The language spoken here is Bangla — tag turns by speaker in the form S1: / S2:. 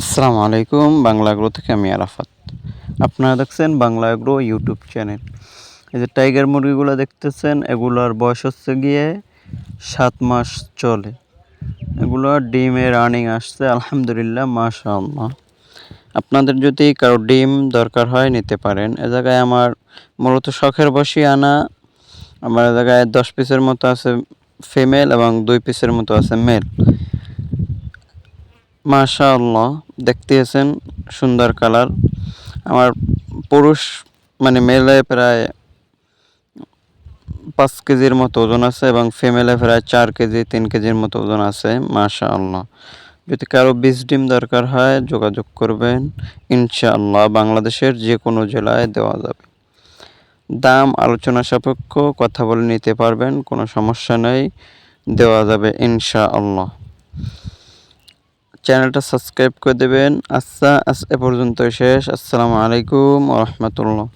S1: আসসালামু আলাইকুম। বাংলা এগ্রো থেকে আমি আরাফাত। আপনারা দেখছেন বাংলা এগ্রো ইউটিউব চ্যানেল। এই যে টাইগার মুরগিগুলো দেখতেছেন, এগুলোর বয়স হচ্ছে গিয়ে 7 মাস চলে। এগুলোর ডিমের রানিং আসছে আলহামদুলিল্লাহ, মাশাআল্লাহ। আপনাদের যদি কারো ডিম দরকার হয় নিতে পারেন। এ জায়গায় আমার মূলত শখের বশে আনা, আমার এ জায়গায় 10 পিসের মতো আছে ফিমেল এবং 2 পিসের মতো আছে মেল। মাশাআল্লাহ, দেখতেছেন সুন্দর কালার। আমার পুরুষ মানে মেলে প্রায় 5 কেজির মতো ওজন আছে এবং ফিমেলে প্রায় 4 কেজি 3 কেজির মতো ওজন আছে। মাশাআল্লাহ, যদি কারো বীজ ডিম দরকার হয় যোগাযোগ করবেন, ইনশাআল্লাহ বাংলাদেশের যে কোনো জেলায় দেওয়া যাবে। দাম আলোচনা সাপেক্ষ, কথা বলে নিতে পারবেন, কোনো সমস্যা নেই, দেওয়া যাবে ইনশাআল্লাহ। চ্যানেলটা সাবস্ক্রাইব করে দেবেন। আচ্ছা, আজ এ পর্যন্তই শেষ। আসসালামু আলাইকুম ওয়া রাহমাতুল্লাহ।